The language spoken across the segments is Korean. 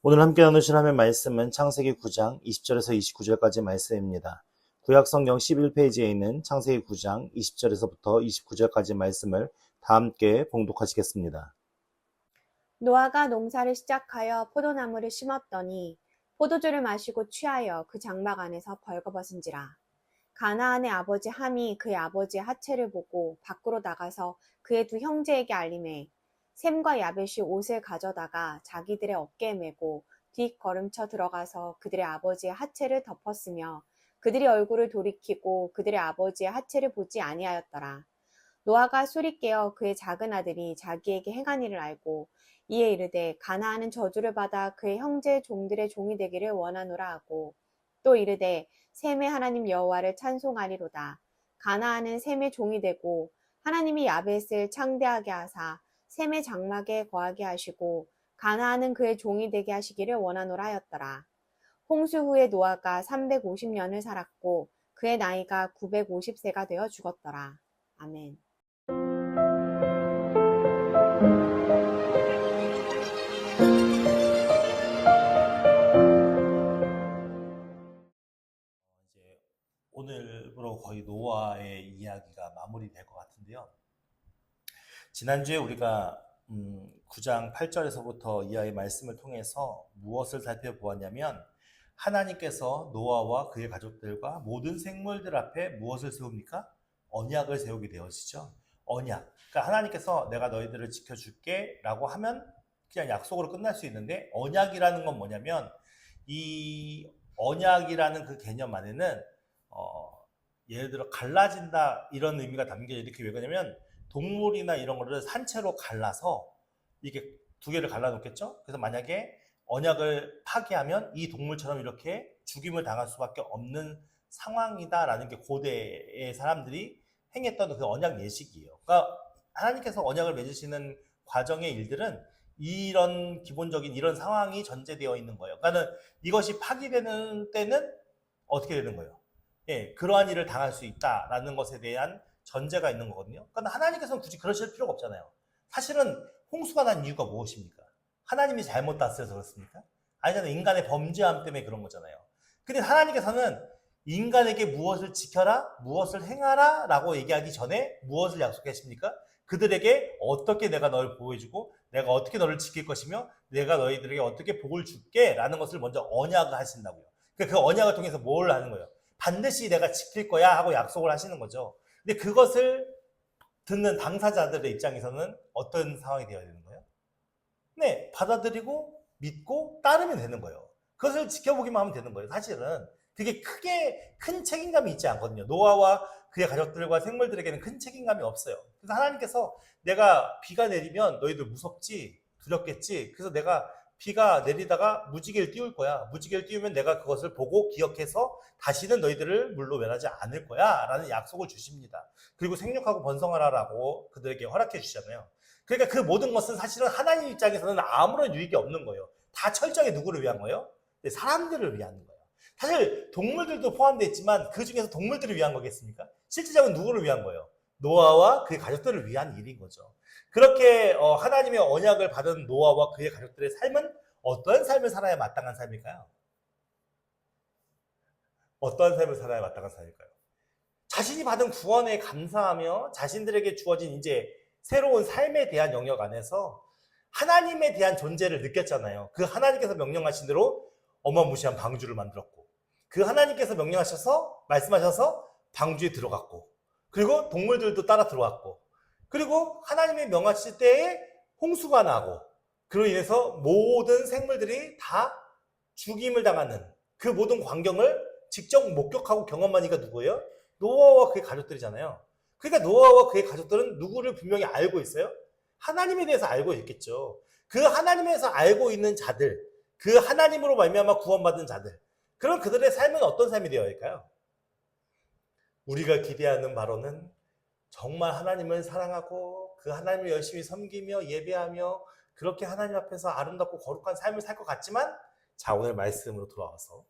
오늘 함께 나누실 하나님의 말씀은 창세기 9장 20절에서 29절까지 말씀입니다. 구약성경 11페이지에 있는 창세기 9장 20절에서부터 29절까지 말씀을 다 함께 봉독하시겠습니다. 노아가 농사를 시작하여 포도나무를 심었더니 포도주를 마시고 취하여 그 장막 안에서 벌거벗은지라. 가나안의 아버지 함이 그의 아버지의 하체를 보고 밖으로 나가서 그의 두 형제에게 알리매 셈과 야벳이 옷을 가져다가 자기들의 어깨에 메고 뒷걸음쳐 들어가서 그들의 아버지의 하체를 덮었으며 그들이 얼굴을 돌이키고 그들의 아버지의 하체를 보지 아니하였더라. 노아가 술이 깨어 그의 작은 아들이 자기에게 행한 일을 알고 이에 이르되 가나안은 저주를 받아 그의 형제 종들의 종이 되기를 원하노라 하고 또 이르되 셈의 하나님 여호와를 찬송하리로다. 가나안은 셈의 종이 되고 하나님이 야벳을 창대하게 하사 셈의 장막에 거하게 하시고 가나안은 그의 종이 되게 하시기를 원하노라 하였더라. 홍수 후에 노아가 350년을 살았고 그의 나이가 950세가 되어 죽었더라. 아멘. 이제 오늘부로 거의 노아의 이야기가 마무리될 것 같은데요. 지난주에 우리가 9장 8절에서부터 이하의 말씀을 통해서 무엇을 살펴보았냐면 하나님께서 노아와 그의 가족들과 모든 생물들 앞에 무엇을 세웁니까? 언약을 세우게 되어지죠. 언약. 그러니까 하나님께서 내가 너희들을 지켜줄게 라고 하면 그냥 약속으로 끝날 수 있는데 언약이라는 건 뭐냐면 이 언약이라는 그 개념 안에는 예를 들어 갈라진다 이런 의미가 담겨져. 이렇게 왜 그러냐면 동물이나 이런 거를 산채로 갈라서 이게 두 개를 갈라 놓겠죠. 그래서 만약에 언약을 파기하면 이 동물처럼 이렇게 죽임을 당할 수밖에 없는 상황이다라는 게 고대의 사람들이 행했던 그 언약 예식이에요. 그러니까 하나님께서 언약을 맺으시는 과정의 일들은 이런 기본적인 이런 상황이 전제되어 있는 거예요. 그러니까 이것이 파기되는 때는 어떻게 되는 거예요? 예, 그러한 일을 당할 수 있다라는 것에 대한 전제가 있는 거거든요. 그러니까 하나님께서는 굳이 그러실 필요가 없잖아요. 사실은 홍수가 난 이유가 무엇입니까? 하나님이 잘못 다스려서 그렇습니까? 아니잖아요. 인간의 범죄함 때문에 그런 거잖아요. 근데 하나님께서는 인간에게 무엇을 지켜라, 무엇을 행하라 라고 얘기하기 전에 무엇을 약속하십니까? 그들에게 어떻게 내가 너를 보호해주고 내가 어떻게 너를 지킬 것이며 내가 너희들에게 어떻게 복을 줄게 라는 것을 먼저 언약을 하신다고요. 그 언약을 통해서 뭘 하는 거예요? 반드시 내가 지킬 거야 하고 약속을 하시는 거죠. 근데 그것을 듣는 당사자들의 입장에서는 어떤 상황이 되어야 되는 거예요? 네, 받아들이고 믿고 따르면 되는 거예요. 그것을 지켜보기만 하면 되는 거예요. 사실은 그게 크게 큰 책임감이 있지 않거든요. 노아와 그의 가족들과 생물들에게는 큰 책임감이 없어요. 그래서 하나님께서 내가 비가 내리면 너희들 무섭지, 두렵겠지. 그래서 내가 비가 내리다가 무지개를 띄울 거야. 무지개를 띄우면 내가 그것을 보고 기억해서 다시는 너희들을 물로 면하지 않을 거야 라는 약속을 주십니다. 그리고 생육하고 번성하라라고 그들에게 허락해 주잖아요. 그러니까 그 모든 것은 사실은 하나님 입장에서는 아무런 유익이 없는 거예요. 다 철저하게 누구를 위한 거예요? 사람들을 위한 거예요. 사실 동물들도 포함되어 있지만 그 중에서 동물들을 위한 거겠습니까? 실질적으로 누구를 위한 거예요? 노아와 그의 가족들을 위한 일인 거죠. 그렇게 하나님의 언약을 받은 노아와 그의 가족들의 삶은 어떠한 삶을 살아야 마땅한 삶일까요? 어떠한 삶을 살아야 마땅한 삶일까요? 자신이 받은 구원에 감사하며 자신들에게 주어진 이제 새로운 삶에 대한 영역 안에서 하나님에 대한 존재를 느꼈잖아요. 그 하나님께서 명령하신 대로 어마무시한 방주를 만들었고 그 하나님께서 명령하셔서 말씀하셔서 방주에 들어갔고 그리고 동물들도 따라 들어왔고 그리고 하나님의 명하실 때에 홍수가 나고 그로 인해서 모든 생물들이 다 죽임을 당하는 그 모든 광경을 직접 목격하고 경험한 이가 누구예요? 노아와 그의 가족들이잖아요. 그러니까 노아와 그의 가족들은 누구를 분명히 알고 있어요? 하나님에 대해서 알고 있겠죠. 그 하나님에서 알고 있는 자들, 그 하나님으로 말미암아 구원받은 자들, 그럼 그들의 삶은 어떤 삶이 되어야 할까요? 우리가 기대하는 바로는 정말 하나님을 사랑하고 그 하나님을 열심히 섬기며 예배하며 그렇게 하나님 앞에서 아름답고 거룩한 삶을 살 것 같지만 자, 오늘 말씀으로 돌아와서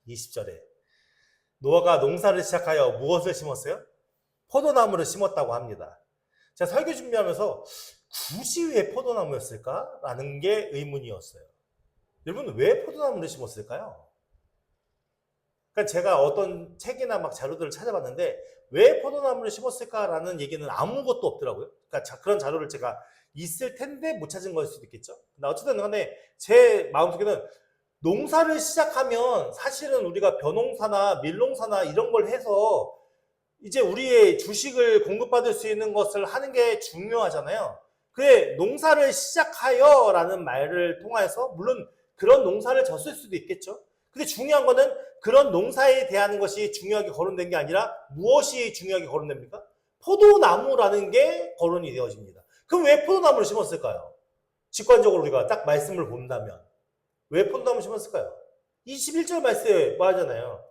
20절에 노아가 농사를 시작하여 무엇을 심었어요? 포도나무를 심었다고 합니다. 제가 설교 준비하면서 굳이 왜 포도나무였을까? 라는 게 의문이었어요. 여러분 왜 포도나무를 심었을까요? 그러니까 제가 어떤 책이나 막 자료들을 찾아봤는데 왜 포도나무를 심었을까라는 얘기는 아무것도 없더라고요. 그러니까 그런 자료를 제가 있을 텐데 못 찾은 걸 수도 있겠죠. 근데 어쨌든 간에 제 마음속에는 농사를 시작하면 사실은 우리가 벼농사나 밀농사나 이런 걸 해서 이제 우리의 주식을 공급받을 수 있는 것을 하는 게 중요하잖아요. 그래, 농사를 시작하여 라는 말을 통해서 물론 그런 농사를 졌을 수도 있겠죠. 근데 중요한 거는 그런 농사에 대한 것이 중요하게 거론된 게 아니라 무엇이 중요하게 거론됩니까? 포도나무라는 게 거론이 되어집니다. 그럼 왜 포도나무를 심었을까요? 직관적으로 우리가 딱 말씀을 본다면 왜 포도나무를 심었을까요? 21절 말씀에 말하잖아요.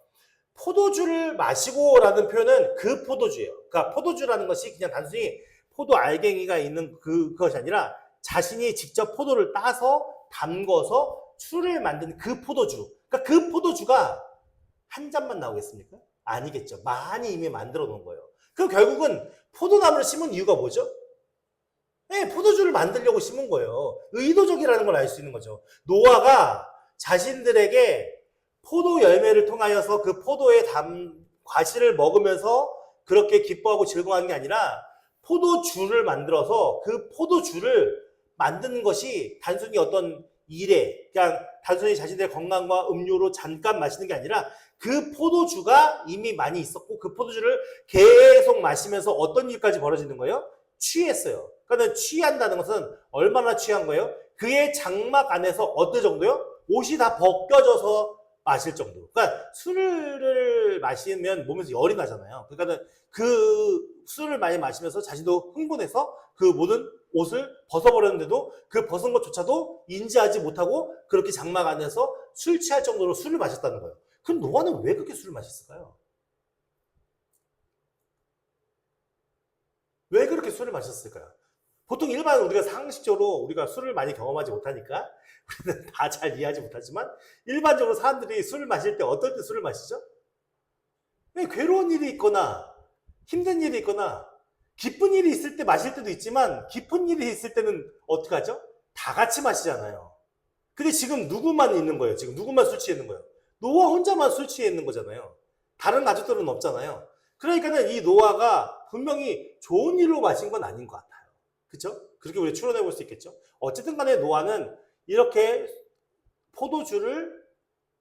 포도주를 마시고 라는 표현은 그 포도주예요. 그러니까 포도주라는 것이 그냥 단순히 포도 알갱이가 있는 그것이 아니라 자신이 직접 포도를 따서 담궈서 술을 만든 그 포도주. 그러니까 그 포도주가 한 잔만 나오겠습니까? 아니겠죠. 많이 이미 만들어 놓은 거예요. 그럼 결국은 포도나무를 심은 이유가 뭐죠? 네, 포도주를 만들려고 심은 거예요. 의도적이라는 걸 알 수 있는 거죠. 노아가 자신들에게 포도 열매를 통하여서 그 포도의 과실을 먹으면서 그렇게 기뻐하고 즐거워하는 게 아니라 포도주를 만들어서 그 포도주를 만드는 것이 단순히 어떤 일에 그냥 단순히 자신들의 건강과 음료로 잠깐 마시는 게 아니라 그 포도주가 이미 많이 있었고 그 포도주를 계속 마시면서 어떤 일까지 벌어지는 거예요? 취했어요. 그러니까 취한다는 것은 얼마나 취한 거예요? 그의 장막 안에서 어느 정도요? 옷이 다 벗겨져서 마실 정도. 그러니까 술을 마시면 몸에서 열이 나잖아요. 그러니까 그 술을 많이 마시면서 자신도 흥분해서 그 모든 옷을 벗어버렸는데도 그 벗은 것조차도 인지하지 못하고 그렇게 장막 안에서 술 취할 정도로 술을 마셨다는 거예요. 그럼 노아는 왜 그렇게 술을 마셨을까요? 왜 그렇게 술을 마셨을까요? 보통 일반 우리가 상식적으로 우리가 술을 많이 경험하지 못하니까 우리는 다 잘 이해하지 못하지만 일반적으로 사람들이 술을 마실 때 어떨 때 술을 마시죠? 괴로운 일이 있거나 힘든 일이 있거나 기쁜 일이 있을 때 마실 때도 있지만 기쁜 일이 있을 때는 어떻게 하죠? 다 같이 마시잖아요. 근데 지금 누구만 있는 거예요? 지금 누구만 술 취해 있는 거예요? 노아 혼자만 술 취해 있는 거잖아요. 다른 가족들은 없잖아요. 그러니까는 이 노아가 분명히 좋은 일로 마신 건 아닌 것 같아요. 그렇죠? 그렇게 우리 추론해 볼 수 있겠죠? 어쨌든 간에 노아는 이렇게 포도주를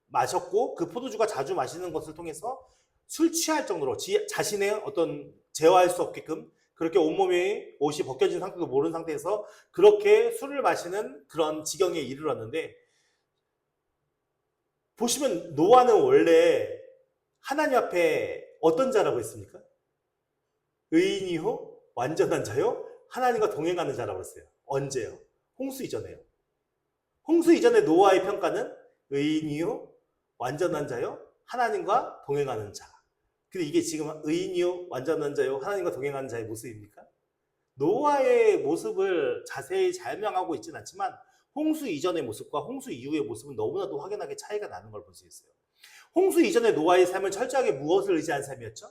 마셨고 그 포도주가 자주 마시는 것을 통해서 술 취할 정도로 자신의 어떤 제어할 수 없게끔 그렇게 온몸에 옷이 벗겨진 상태도 모르는 상태에서 그렇게 술을 마시는 그런 지경에 이르렀는데 보시면 노아는 원래 하나님 앞에 어떤 자라고 했습니까? 의인이요? 완전한 자요? 하나님과 동행하는 자라고 했어요. 언제요? 홍수 이전에요. 홍수 이전에 노아의 평가는 의인이요? 완전한 자요? 하나님과 동행하는 자. 근데 이게 지금 의인이요? 완전한 자요? 하나님과 동행하는 자의 모습입니까? 노아의 모습을 자세히 설명하고 있지는 않지만 홍수 이전의 모습과 홍수 이후의 모습은 너무나도 확연하게 차이가 나는 걸 볼 수 있어요. 홍수 이전의 노아의 삶은 철저하게 무엇을 의지한 삶이었죠?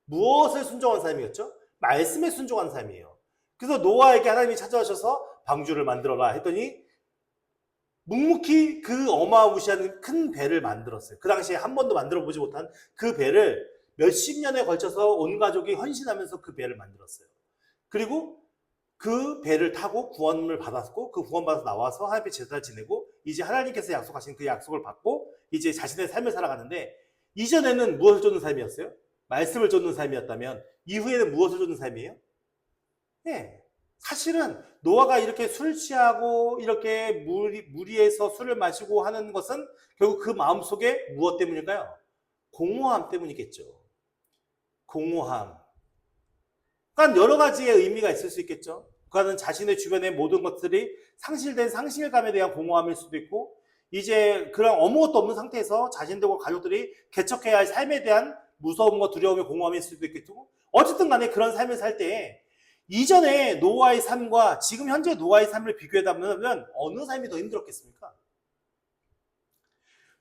무엇을 순종한 삶이었죠? 말씀에 순종한 삶이에요. 그래서 노아에게 하나님이 찾아오셔서 방주를 만들어라 했더니 묵묵히 그 어마무시한 큰 배를 만들었어요. 그 당시에 한 번도 만들어 보지 못한 그 배를 몇십 년에 걸쳐서 온 가족이 헌신하면서 그 배를 만들었어요. 그리고 그 배를 타고 구원을 받았고 그 구원받아서 나와서 하나님의 제사를 지내고 이제 하나님께서 약속하신 그 약속을 받고 이제 자신의 삶을 살아가는데 이전에는 무엇을 쫓는 삶이었어요? 말씀을 쫓는 삶이었다면 이후에는 무엇을 쫓는 삶이에요? 네. 사실은 노아가 이렇게 술 취하고 이렇게 무리해서 술을 마시고 하는 것은 결국 그 마음속에 무엇 때문일까요? 공허함 때문이겠죠. 공허함. 그러니까 여러 가지의 의미가 있을 수 있겠죠. 그거는 자신의 주변의 모든 것들이 상실된 상실감에 대한 공허함일 수도 있고 이제 그런 아무것도 없는 상태에서 자신들과 가족들이 개척해야 할 삶에 대한 무서움과 두려움의 공허함일 수도 있겠고 어쨌든 간에 그런 삶을 살 때 이전에 노아의 삶과 지금 현재 노아의 삶을 비교해보면 어느 삶이 더 힘들었겠습니까?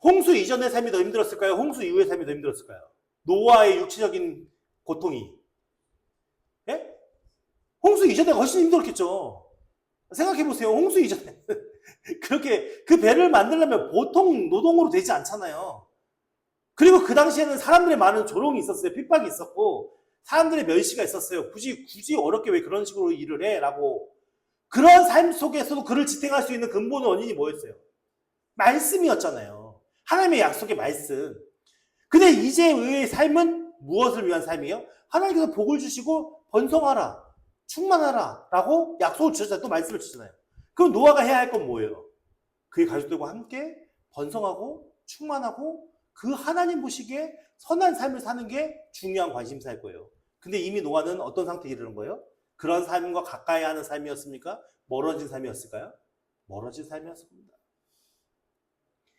홍수 이전의 삶이 더 힘들었을까요? 홍수 이후의 삶이 더 힘들었을까요? 노아의 육체적인 고통이 예? 홍수 이전에 훨씬 힘들었겠죠. 생각해보세요. 홍수 이전에 그렇게 그 배를 만들려면 보통 노동으로 되지 않잖아요. 그리고 그 당시에는 사람들의 많은 조롱이 있었어요. 핍박이 있었고 사람들의 멸시가 있었어요. 굳이 어렵게 왜 그런 식으로 일을 해? 라고. 그런 삶 속에서도 그를 지탱할 수 있는 근본 원인이 뭐였어요? 말씀이었잖아요. 하나님의 약속의 말씀. 근데 이제 의의 삶은 무엇을 위한 삶이에요? 하나님께서 복을 주시고 번성하라, 충만하라 라고 약속을 주셨잖아요. 또 말씀을 주잖아요. 그럼 노아가 해야 할 건 뭐예요? 그의 가족들과 함께 번성하고 충만하고 그 하나님 보시기에 선한 삶을 사는 게 중요한 관심사일 거예요. 근데 이미 노아는 어떤 상태에 이르는 거예요? 그런 삶과 가까이 하는 삶이었습니까? 멀어진 삶이었을까요? 멀어진 삶이었을 겁니다.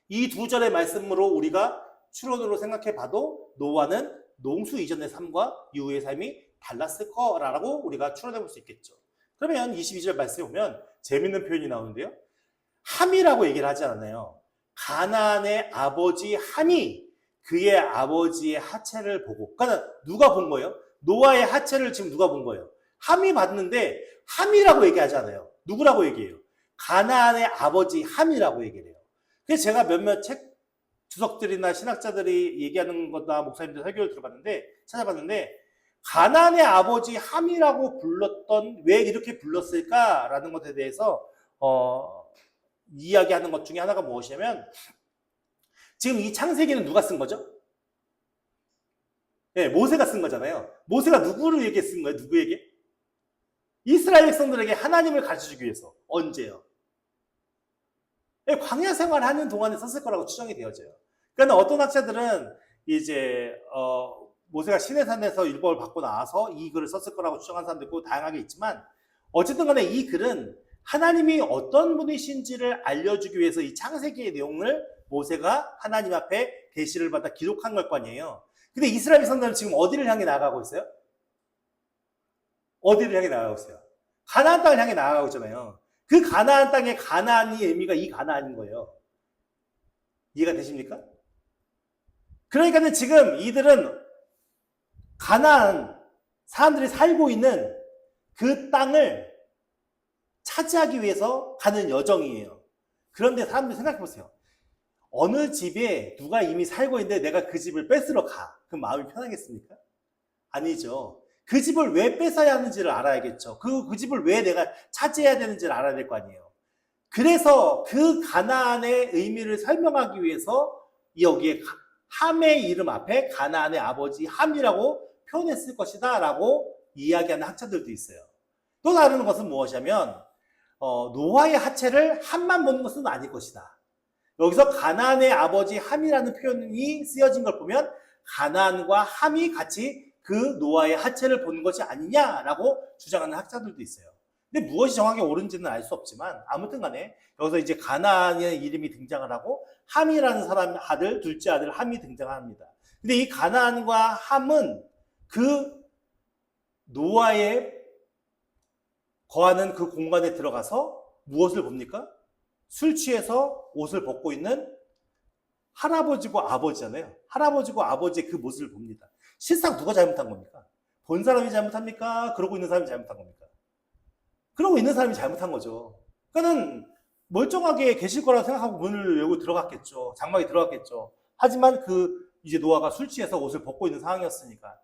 이 두 절의 말씀으로 우리가 추론으로 생각해 봐도 노아는 농수 이전의 삶과 이후의 삶이 달랐을 거라고 우리가 추론해 볼 수 있겠죠. 그러면 22절 말씀에 보면 재밌는 표현이 나오는데요. 함이라고 얘기를 하지 않았나요? 가나안의 아버지 함이 그의 아버지의 하체를 보고, 그러니까 누가 본 거예요? 노아의 하체를 지금 누가 본 거예요? 함이 봤는데 함이라고 얘기하지 않아요. 누구라고 얘기해요? 가나안의 아버지 함이라고 얘기를 해요. 그래서 제가 몇몇 책 주석들이나 신학자들이 얘기하는 거나 목사님들 설교를 들어봤는데 찾아봤는데 가나안의 아버지 함이라고 불렀던 왜 이렇게 불렀을까라는 것에 대해서 이야기하는 것 중에 하나가 무엇이냐면 지금 이 창세기는 누가 쓴 거죠? 네, 모세가 쓴 거잖아요. 모세가 누구를 쓴 거예요? 누구에게? 이스라엘 백성들에게 하나님을 가르쳐주기 위해서. 언제요? 네, 광야 생활하는 동안에 썼을 거라고 추정이 되어져요. 그러니까 어떤 학자들은 이제 모세가 시내산에서 율법을 받고 나와서 이 글을 썼을 거라고 추정한 사람도 있고 다양하게 있지만 어쨌든 간에 이 글은 하나님이 어떤 분이신지를 알려주기 위해서 이 창세기의 내용을 모세가 하나님 앞에 계시를 받아 기록한 걸 거 아니에요. 근데 이스라엘 백성들은 지금 어디를 향해 나아가고 있어요? 어디를 향해 나아가고 있어요? 가나안 땅을 향해 나아가고 있잖아요. 그 가나안 땅의 가나안의 의미가 이 가나안인 거예요. 이해가 되십니까? 그러니까 지금 이들은 가나안 사람들이 살고 있는 그 땅을 차지하기 위해서 가는 여정이에요. 그런데 사람들이 생각해 보세요. 어느 집에 누가 이미 살고 있는데 내가 그 집을 뺏으러 가. 그럼 마음이 편하겠습니까? 아니죠. 그 집을 왜 뺏어야 하는지를 알아야겠죠. 그 집을 왜 내가 차지해야 되는지를 알아야 될 거 아니에요. 그래서 그 가나안의 의미를 설명하기 위해서 여기에 함의 이름 앞에 가나안의 아버지 함이라고 표현했을 것이다 라고 이야기하는 학자들도 있어요. 또 다른 것은 무엇이냐면 노아의 하체를 함만 보는 것은 아닐 것이다. 여기서 가나안의 아버지 함이라는 표현이 쓰여진 걸 보면 가나안과 함이 같이 그 노아의 하체를 보는 것이 아니냐라고 주장하는 학자들도 있어요. 근데 무엇이 정확히 옳은지는 알 수 없지만 아무튼 간에 여기서 이제 가나안의 이름이 등장을 하고 함이라는 사람 둘째 아들 함이 등장합니다. 근데 이 가나안과 함은 그 노아의 거하는 그 공간에 들어가서 무엇을 봅니까? 술 취해서 옷을 벗고 있는 할아버지고 아버지잖아요. 할아버지고 아버지의 그 모습을 봅니다. 실상 누가 잘못한 겁니까? 본 사람이 잘못합니까? 그러고 있는 사람이 잘못한 겁니까? 그러고 있는 사람이 잘못한 거죠. 그러니까는 멀쩡하게 계실 거라고 생각하고 문을 열고 들어갔겠죠. 장막에 들어갔겠죠. 하지만 이제 노아가 술 취해서 옷을 벗고 있는 상황이었으니까.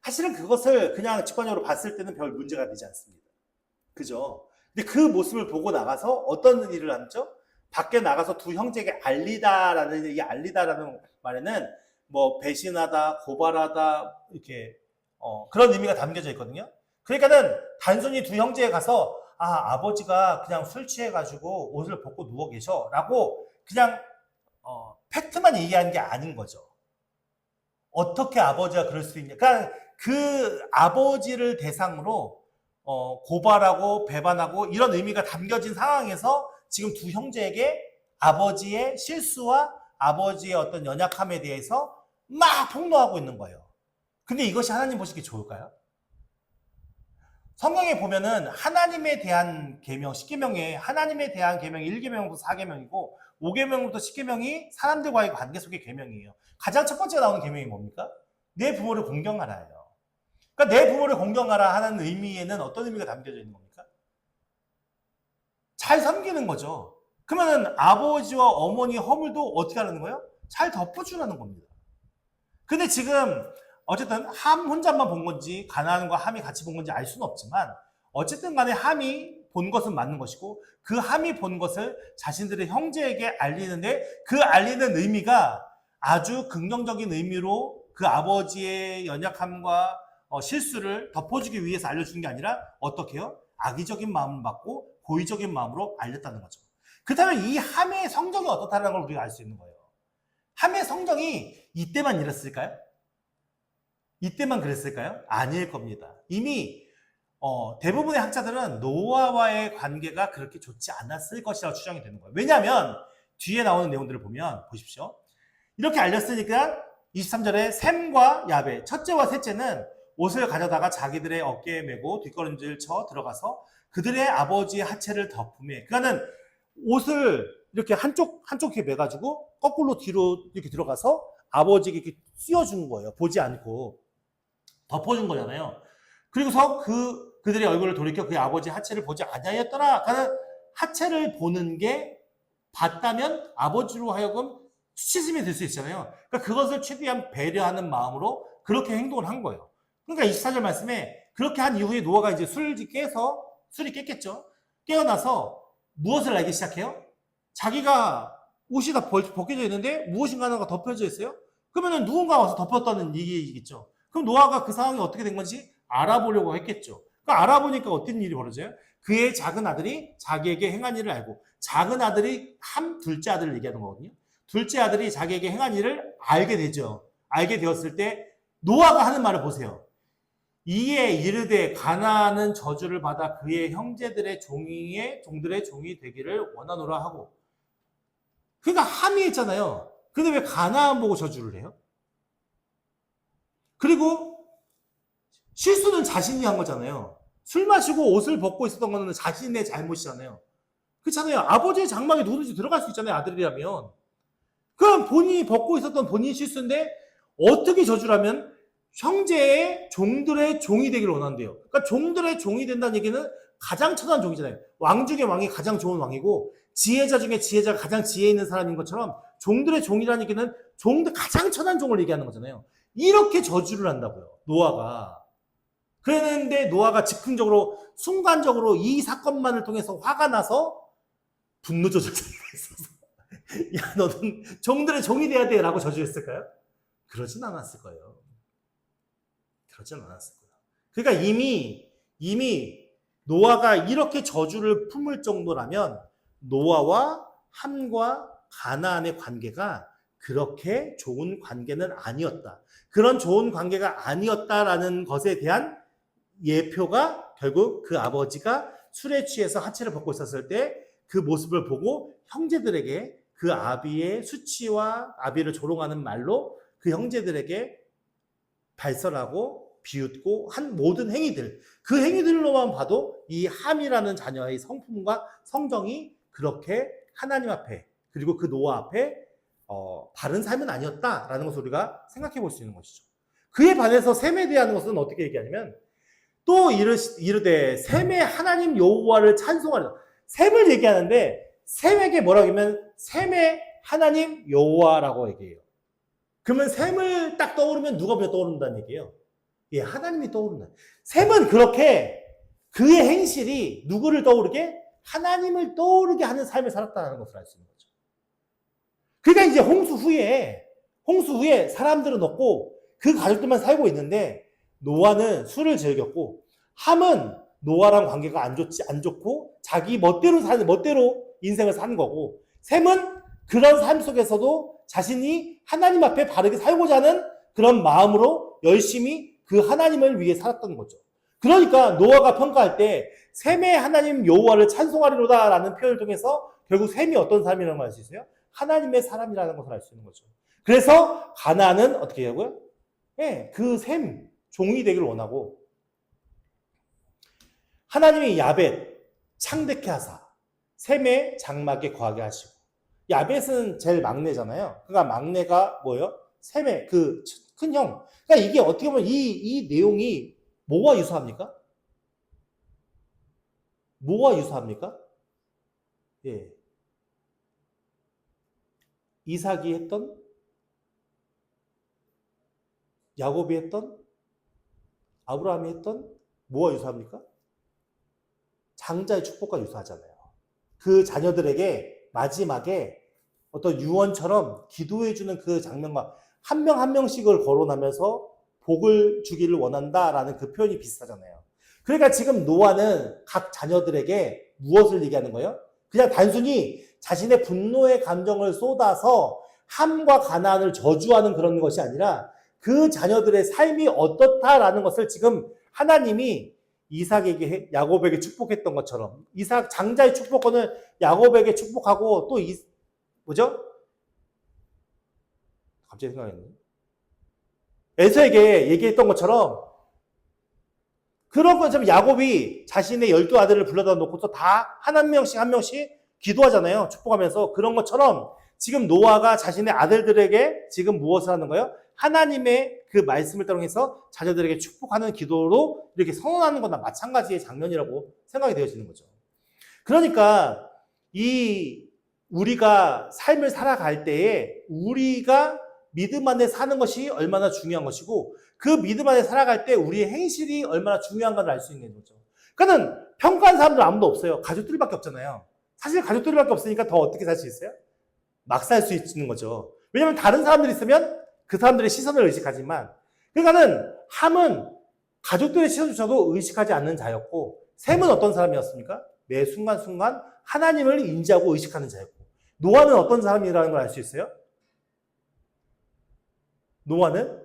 사실은 그것을 그냥 직관적으로 봤을 때는 별 문제가 되지 않습니다. 그죠? 근데 그 모습을 보고 나가서 어떤 일을 하죠? 밖에 나가서 두 형제에게 알리다라는, 이 알리다라는 말에는 뭐 배신하다, 고발하다, 이렇게, 그런 의미가 담겨져 있거든요. 그러니까는 단순히 두 형제에 가서, 아버지가 그냥 술 취해가지고 옷을 벗고 누워 계셔. 라고 그냥, 팩트만 얘기하는 게 아닌 거죠. 어떻게 아버지가 그럴 수 있냐. 그러니까 그 아버지를 대상으로, 고발하고 배반하고 이런 의미가 담겨진 상황에서 지금 두 형제에게 아버지의 실수와 아버지의 어떤 연약함에 대해서 막 폭로하고 있는 거예요. 근데 이것이 하나님 보시기에 좋을까요? 성경에 보면은 하나님에 대한 계명, 10계명에 하나님에 대한 계명이 1계명부터 4계명이고 5계명부터 10계명이 사람들과의 관계 속의 계명이에요. 가장 첫 번째 나오는 계명이 뭡니까? 내 부모를 공경하라예요. 그러니까 내 부모를 공경하라 하는 의미에는 어떤 의미가 담겨져 있는 겁니까? 잘 섬기는 거죠. 그러면은 아버지와 어머니 허물도 어떻게 하는 거예요? 잘 덮어주라는 겁니다. 근데 지금 어쨌든 함 혼자만 본 건지 가나안과 함이 같이 본 건지 알 수는 없지만 어쨌든 간에 함이 본 것은 맞는 것이고 그 함이 본 것을 자신들의 형제에게 알리는데 그 알리는 의미가 아주 긍정적인 의미로 그 아버지의 연약함과 실수를 덮어주기 위해서 알려주는 게 아니라 어떻게 해요? 악의적인 마음을 받고 고의적인 마음으로 알렸다는 거죠. 그렇다면 이 함의 성정이 어떻다는 걸 우리가 알 수 있는 거예요. 함의 성정이 이때만 이랬을까요? 이때만 그랬을까요? 아닐 겁니다. 이미 대부분의 학자들은 노아와의 관계가 그렇게 좋지 않았을 것이라고 추정이 되는 거예요. 왜냐하면 뒤에 나오는 내용들을 보면 보십시오. 이렇게 알렸으니까 23절에 셈과 야벳, 첫째와 셋째는 옷을 가져다가 자기들의 어깨에 메고 뒷걸음질 쳐 들어가서 그들의 아버지의 하체를 덮음에 그러니까는 옷을 이렇게 한쪽에 매가지고 거꾸로 뒤로 이렇게 들어가서 아버지에게 이렇게 씌워준 거예요. 보지 않고 덮어준 거잖아요. 그리고서 그들의 얼굴을 돌이켜 그의 아버지 하체를 보지 아니하였더라. 그러니까 하체를 보는 게 봤다면 아버지로 하여금 수치심이 될 수 있잖아요. 그러니까 그것을 최대한 배려하는 마음으로 그렇게 행동을 한 거예요. 그러니까 24절 말씀에 그렇게 한 이후에 노아가 이제 술이 깼겠죠. 깨어나서 무엇을 알기 시작해요? 자기가 옷이 다 벗겨져 있는데 무엇인가 하나가 덮여져 있어요? 그러면 누군가 와서 덮었다는 얘기겠죠. 그럼 노아가 그 상황이 어떻게 된 건지 알아보려고 했겠죠. 그러니까 알아보니까 어떤 일이 벌어져요? 그의 작은 아들이 자기에게 행한 일을 알고 작은 아들이 둘째 아들을 얘기하는 거거든요. 둘째 아들이 자기에게 행한 일을 알게 되죠. 알게 되었을 때 노아가 하는 말을 보세요. 이에 이르되 가나안은 저주를 받아 그의 형제들의 종들의 종이 되기를 원하노라 하고. 그러니까 함이 했잖아요. 근데 왜 가나안 보고 저주를 해요? 그리고 실수는 자신이 한 거잖아요. 술 마시고 옷을 벗고 있었던 거는 자신의 잘못이잖아요. 그렇잖아요. 아버지의 장막에 누구든지 들어갈 수 있잖아요. 아들이라면. 그럼 본인이 벗고 있었던 본인 실수인데 어떻게 저주라면 형제의 종들의 종이 되기를 원한대요. 그러니까 종들의 종이 된다는 얘기는 가장 천한 종이잖아요. 왕 중에 왕이 가장 좋은 왕이고 지혜자 중에 지혜자가 가장 지혜 있는 사람인 것처럼 종들의 종이라는 얘기는 종들 가장 천한 종을 얘기하는 거잖아요. 이렇게 저주를 한다고요. 노아가. 그랬는데 노아가 즉흥적으로 순간적으로 이 사건만을 통해서 화가 나서 분노 조절자가 있어서 야 너는 종들의 종이 돼야 돼 라고 저주했을까요? 그러진 않았을 거예요. 그러진 않았을 거예요. 그러니까 이미 노아가 이렇게 저주를 품을 정도라면 노아와 함과 가나안의 관계가 그렇게 좋은 관계는 아니었다. 그런 좋은 관계가 아니었다라는 것에 대한 예표가 결국 그 아버지가 술에 취해서 하체를 벗고 있었을 때 그 모습을 보고 형제들에게 그 아비의 수치와 아비를 조롱하는 말로 그 형제들에게 발설하고 비웃고 한 모든 행위들, 그 행위들로만 봐도 이 함이라는 자녀의 성품과 성정이 그렇게 하나님 앞에 그리고 그 노아 앞에 바른 삶은 아니었다라는 것을 우리가 생각해 볼 수 있는 것이죠. 그에 반해서 셈에 대한 것은 어떻게 얘기하냐면 또 이르되 셈의 하나님 여호와를 찬송하리라. 셈을 얘기하는데 셈에게 뭐라고 하면 셈의 하나님 여호와라고 얘기해요. 그러면 셈을 딱 떠오르면 누가 먼저 떠오른다는 얘기예요? 예, 하나님이 떠오른다. 셈은 그렇게 그의 행실이 누구를 떠오르게? 하나님을 떠오르게 하는 삶을 살았다는 것을 알 수 있는 거죠. 그러니까 이제 홍수 후에 사람들은 없고 그 가족들만 살고 있는데 노아는 술을 즐겼고 함은 노아랑 관계가 안 좋고 자기 멋대로 인생을 사는 거고 셈은 그런 삶 속에서도 자신이 하나님 앞에 바르게 살고자 하는 그런 마음으로 열심히 그 하나님을 위해 살았던 거죠. 그러니까 노아가 평가할 때 셈의 하나님 여호와를 찬송하리로다 라는 표현을 통해서 결국 셈이 어떤 삶이라는 걸 알 수 있어요? 하나님의 사람이라는 것을 알 수 있는 거죠. 그래서 가나안은 어떻게 하고요? 예, 그 셈, 종이 되기를 원하고 하나님이 야벳 창대케 하사 셈의 장막에 거하게 하시고 야벳은 제일 막내잖아요. 그러니까 막내가 뭐예요? 셈의 그 큰 형. 그러니까 이게 어떻게 보면 이 내용이 뭐와 유사합니까? 뭐와 유사합니까? 예. 이삭이 했던, 야곱이 했던, 아브라함이 했던 뭐와 유사합니까? 장자의 축복과 유사하잖아요. 그 자녀들에게 마지막에 어떤 유언처럼 기도해주는 그 장면과 한 명 한 명씩을 거론하면서 복을 주기를 원한다라는 그 표현이 비슷하잖아요. 그러니까 지금 노아는 각 자녀들에게 무엇을 얘기하는 거예요? 그냥 단순히 자신의 분노의 감정을 쏟아서 함과 가나안을 저주하는 그런 것이 아니라 그 자녀들의 삶이 어떻다라는 것을 지금 하나님이 이삭에게, 야곱에게 축복했던 것처럼, 이삭 장자의 축복권을 야곱에게 축복하고 또 뭐죠? 갑자기 생각했네. 에서에게 얘기했던 것처럼 그런 것처럼 야곱이 자신의 12아들을 불러다 놓고서 다 한 명씩 한 명씩 기도하잖아요. 축복하면서. 그런 것처럼 지금 노아가 자신의 아들들에게 지금 무엇을 하는 거예요? 하나님의 그 말씀을 따라해서 자녀들에게 축복하는 기도로 이렇게 선언하는 거나 마찬가지의 장면이라고 생각이 되어지는 거죠. 그러니까 우리가 삶을 살아갈 때에 우리가 믿음 안에 사는 것이 얼마나 중요한 것이고 그 믿음 안에 살아갈 때 우리의 행실이 얼마나 중요한가를 알 수 있는 거죠. 그러니까 평가하는 사람들 아무도 없어요. 가족들밖에 없잖아요. 사실 가족들밖에 없으니까 더 어떻게 살 수 있어요? 막 살 수 있는 거죠. 왜냐하면 다른 사람들이 있으면 그 사람들의 시선을 의식하지만, 그러니까는 함은 가족들의 시선조차도 의식하지 않는 자였고, 셈은 어떤 사람이었습니까? 매 순간순간 하나님을 인지하고 의식하는 자였고, 노아는 어떤 사람이라는 걸 알 수 있어요? 노아는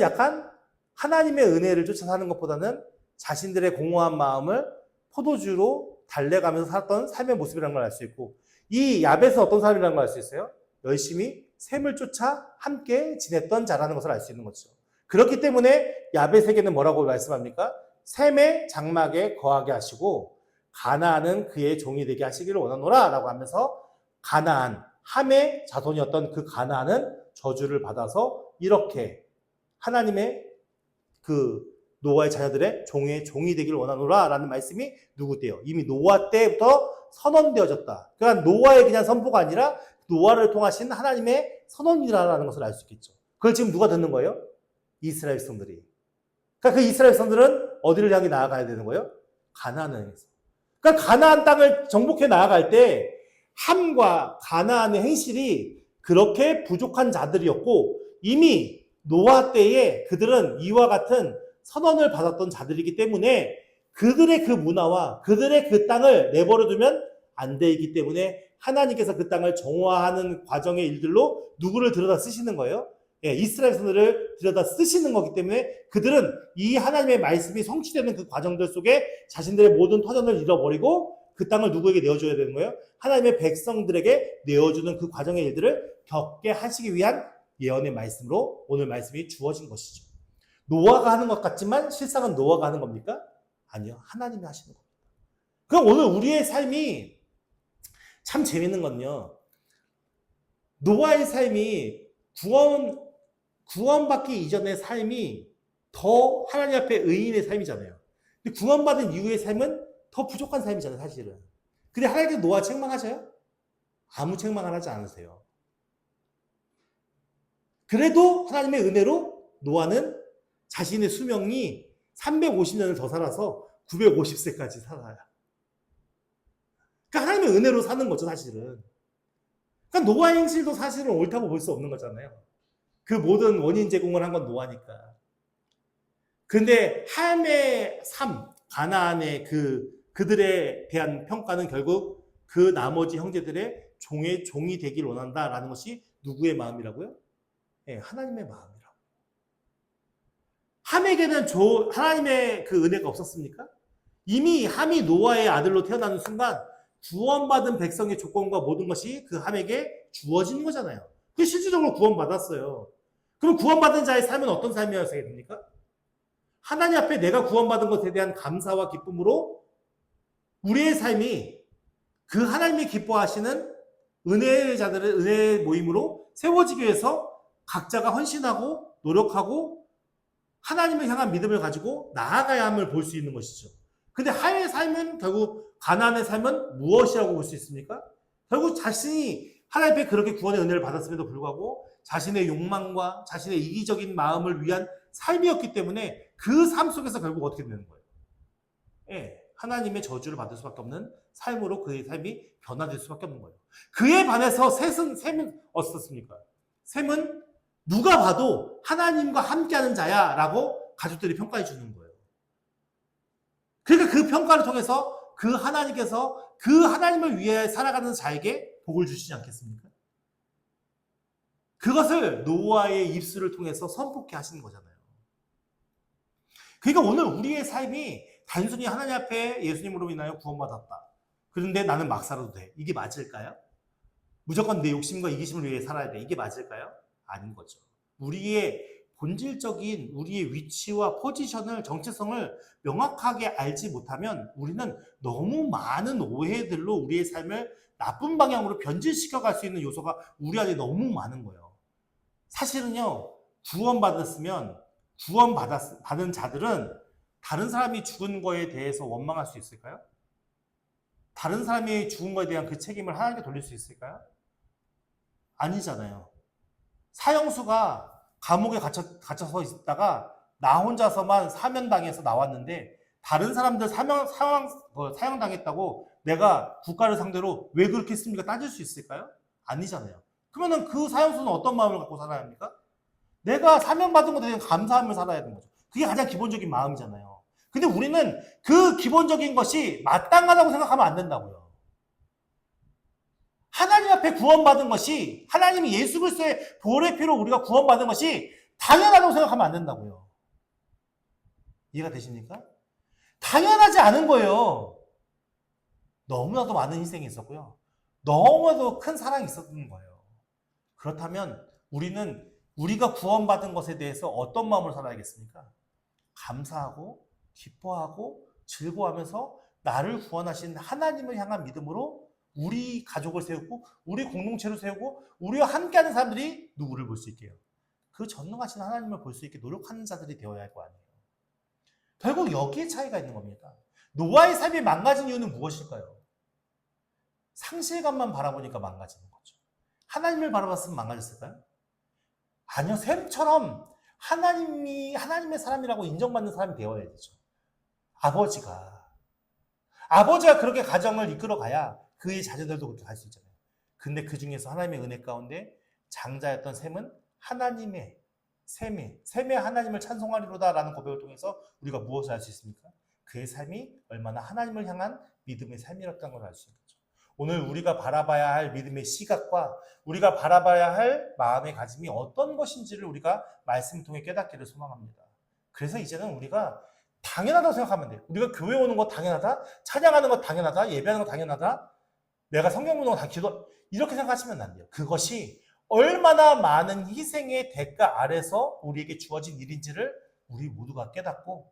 약간 하나님의 은혜를 쫓아 사는 것보다는 자신들의 공허한 마음을 포도주로 달래가면서 살았던 삶의 모습이라는 걸 알 수 있고, 이 야벳은 어떤 사람이라는 걸 알 수 있어요? 열심히 셈을 쫓아 함께 지냈던 자라는 것을 알 수 있는 거죠. 그렇기 때문에 야벳에게는 뭐라고 말씀합니까? 셈의 장막에 거하게 하시고 가나안은 그의 종이 되게 하시기를 원하노라 라고 하면서 가나안, 함의 자손이었던 그 가나안은 저주를 받아서 이렇게 하나님의 그 노아의 자녀들의 종이 되기를 원하노라 라는 말씀이 누구 때요? 이미 노아 때부터 선언되어졌다. 그러니까 노아의 그냥 선포가 아니라 노아를 통하신 하나님의 선언이라는 것을 알 수 있겠죠. 그걸 지금 누가 듣는 거예요? 이스라엘 백성들이. 그러니까 그 이스라엘 백성들은 어디를 향해 나아가야 되는 거예요? 가나안을 향해서. 그러니까 가나안 땅을 정복해 나아갈 때 함과 가나안의 행실이 그렇게 부족한 자들이었고 이미 노아 때에 그들은 이와 같은 선언을 받았던 자들이기 때문에 그들의 그 문화와 그들의 그 땅을 내버려두면 안 되기 때문에 하나님께서 그 땅을 정화하는 과정의 일들로 누구를 들여다 쓰시는 거예요? 이스라엘 백성들을 들여다 쓰시는 거기 때문에 그들은 이 하나님의 말씀이 성취되는 그 과정들 속에 자신들의 모든 터전을 잃어버리고 그 땅을 누구에게 내어줘야 되는 거예요? 하나님의 백성들에게 내어주는 그 과정의 일들을 겪게 하시기 위한 예언의 말씀으로 오늘 말씀이 주어진 것이죠. 노아가 하는 것 같지만 실상은 노아가 하는 겁니까? 아니요. 하나님이 하시는 겁니다. 그럼 오늘 우리의 삶이 참 재밌는 건요. 노아의 삶이 구원받기 이전의 삶이 더 하나님 앞에 의인의 삶이잖아요. 근데 구원받은 이후의 삶은 더 부족한 삶이잖아요, 사실은. 근데 하나님께서 노아 책망하셔요? 아무 책망 하지 않으세요. 그래도 하나님의 은혜로 노아는 자신의 수명이 350년을 더 살아서 950세까지 살아요. 그러니까 하나님의 은혜로 사는 거죠, 사실은. 그러니까 노아의 행실도 사실은 옳다고 볼 수 없는 거잖아요. 그 모든 원인 제공을 한 건 노아니까. 근데 함의 삶, 가나안의 그들에 대한 평가는 결국 그 나머지 형제들의 종이 되길 원한다라는 것이 누구의 마음이라고요? 하나님의 마음이라고. 함에게는 하나님의 그 은혜가 없었습니까? 이미 함이 노아의 아들로 태어나는 순간 구원받은 백성의 조건과 모든 것이 그 함에게 주어지는 거잖아요. 그게 실질적으로 구원받았어요. 그럼 구원받은 자의 삶은 어떤 삶이어야 됩니까? 하나님 앞에 내가 구원받은 것에 대한 감사와 기쁨으로 우리의 삶이 그 하나님이 기뻐하시는 은혜의 자들의 은혜의 모임으로 세워지기 위해서 각자가 헌신하고 노력하고 하나님을 향한 믿음을 가지고 나아가야 함을 볼 수 있는 것이죠. 근데 함의 삶은 결국 가나안의 삶은 무엇이라고 볼 수 있습니까? 결국 자신이 하나님 앞에 그렇게 구원의 은혜를 받았음에도 불구하고 자신의 욕망과 자신의 이기적인 마음을 위한 삶이었기 때문에 그 삶 속에서 결국 어떻게 되는 거예요? 예, 하나님의 저주를 받을 수밖에 없는 삶으로 그의 삶이 변화될 수밖에 없는 거예요. 그에 반해서 셈은 어떻습니까? 셈은 누가 봐도 하나님과 함께하는 자야 라고 가족들이 평가해 주는 거예요. 그러니까 그 평가를 통해서 그 하나님께서 그 하나님을 위해 살아가는 자에게 복을 주시지 않겠습니까? 그것을 노아의 입술을 통해서 선포케 하시는 거잖아요. 그러니까 오늘 우리의 삶이 단순히 하나님 앞에 예수님으로 인하여 구원받았다. 그런데 나는 막 살아도 돼. 이게 맞을까요? 무조건 내 욕심과 이기심을 위해 살아야 돼. 이게 맞을까요? 아닌 거죠. 우리의 본질적인 우리의 위치와 포지션을, 정체성을 명확하게 알지 못하면 우리는 너무 많은 오해들로 우리의 삶을 나쁜 방향으로 변질시켜 갈 수 있는 요소가 우리 안에 너무 많은 거예요. 사실은요, 구원받은 자들은 다른 사람이 죽은 거에 대해서 원망할 수 있을까요? 다른 사람이 죽은 거에 대한 그 책임을 하나님께 돌릴 수 있을까요? 아니잖아요. 사형수가 감옥에 갇혀서 있다가 나 혼자서만 사면당해서 나왔는데 다른 사람들 사형당했다고 내가 국가를 상대로 왜 그렇게 했습니까? 따질 수 있을까요? 아니잖아요. 그러면 그 사형수는 어떤 마음을 갖고 살아야 합니까? 내가 사명받은 것에 대한 감사함을 살아야 되는 거죠. 그게 가장 기본적인 마음이잖아요. 근데 우리는 그 기본적인 것이 마땅하다고 생각하면 안 된다고요. 하나님 앞에 구원받은 것이, 하나님이 예수 그리스도의 보혈의 피로 우리가 구원받은 것이 당연하다고 생각하면 안 된다고요. 이해가 되십니까? 당연하지 않은 거예요. 너무나도 많은 희생이 있었고요. 너무나도 큰 사랑이 있었던 거예요. 그렇다면 우리는 우리가 구원받은 것에 대해서 어떤 마음으로 살아야겠습니까? 감사하고 기뻐하고 즐거워하면서 나를 구원하신 하나님을 향한 믿음으로 우리 가족을 세우고 우리 공동체를 세우고 우리와 함께하는 사람들이 누구를 볼 수 있게요? 그 전능하신 하나님을 볼 수 있게 노력하는 자들이 되어야 할 거 아니에요. 결국 여기에 차이가 있는 겁니다. 노아의 삶이 망가진 이유는 무엇일까요? 상실감만 바라보니까 망가지는 거죠. 하나님을 바라봤으면 망가졌을까요? 아니요, 셈처럼 하나님의 사람이라고 인정받는 사람이 되어야 되죠. 아버지가 그렇게 가정을 이끌어가야 그의 자녀들도 그렇게 갈 수 있잖아요. 근데 그 중에서 하나님의 은혜 가운데 장자였던 셈은 셈의 하나님을 찬송하리로다라는 고백을 통해서 우리가 무엇을 알 수 있습니까? 그의 삶이 얼마나 하나님을 향한 믿음의 삶이었다는 걸 알 수 있는 거죠. 오늘 우리가 바라봐야 할 믿음의 시각과 우리가 바라봐야 할 마음의 가짐이 어떤 것인지를 우리가 말씀을 통해 깨닫기를 소망합니다. 그래서 이제는 우리가 당연하다고 생각하면 돼요. 우리가 교회 오는 거 당연하다, 찬양하는 거 당연하다, 예배하는 거 당연하다, 내가 성경 보는 거 다 기도, 이렇게 생각하시면 안 돼요. 그것이 얼마나 많은 희생의 대가 아래서 우리에게 주어진 일인지를 우리 모두가 깨닫고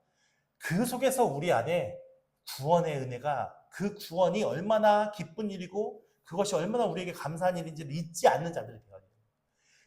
그 속에서 우리 안에 구원의 은혜가, 그 구원이 얼마나 기쁜 일이고 그것이 얼마나 우리에게 감사한 일인지를 잊지 않는 자들이 되어야 돼요.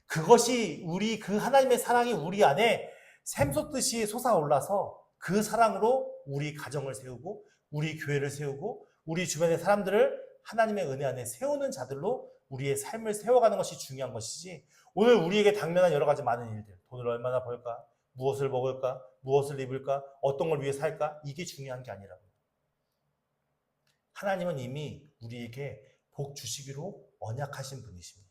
그것이 그 하나님의 사랑이 우리 안에 샘솟듯이 솟아올라서 그 사랑으로 우리 가정을 세우고 우리 교회를 세우고 우리 주변의 사람들을 하나님의 은혜 안에 세우는 자들로 우리의 삶을 세워가는 것이 중요한 것이지, 오늘 우리에게 당면한 여러 가지 많은 일들, 돈을 얼마나 벌까, 무엇을 먹을까, 무엇을 입을까, 어떤 걸 위해 살까, 이게 중요한 게 아니라고요. 하나님은 이미 우리에게 복 주시기로 언약하신 분이십니다.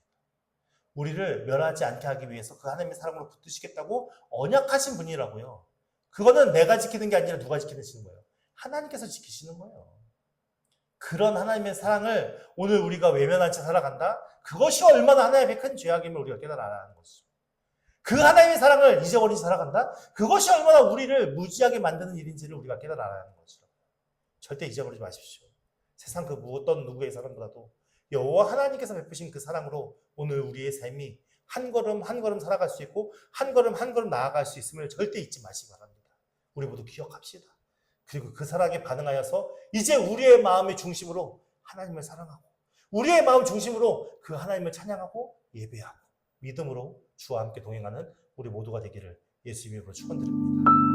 우리를 멸하지 않게 하기 위해서 그 하나님의 사랑으로 붙드시겠다고 언약하신 분이라고요. 그거는 내가 지키는 게 아니라 누가 지키시는 거예요? 하나님께서 지키시는 거예요. 그런 하나님의 사랑을 오늘 우리가 외면한 채 살아간다? 그것이 얼마나 하나님의 큰 죄악임을 우리가 깨달아야 하는 것이죠. 그 하나님의 사랑을 잊어버린 채 살아간다? 그것이 얼마나 우리를 무지하게 만드는 일인지를 우리가 깨달아야 하는 것이죠. 절대 잊어버리지 마십시오. 세상 그 어떤 누구의 사랑보다도 여호와 하나님께서 베푸신 그 사랑으로 오늘 우리의 삶이 한 걸음 한 걸음 살아갈 수 있고 한 걸음 한 걸음 나아갈 수 있음을 절대 잊지 마시기 바랍니다. 우리 모두 기억합시다. 그리고 그 사랑에 반응하여서 이제 우리의 마음의 중심으로 하나님을 사랑하고 우리의 마음 중심으로 그 하나님을 찬양하고 예배하고 믿음으로 주와 함께 동행하는 우리 모두가 되기를 예수 이름으로 축원드립니다.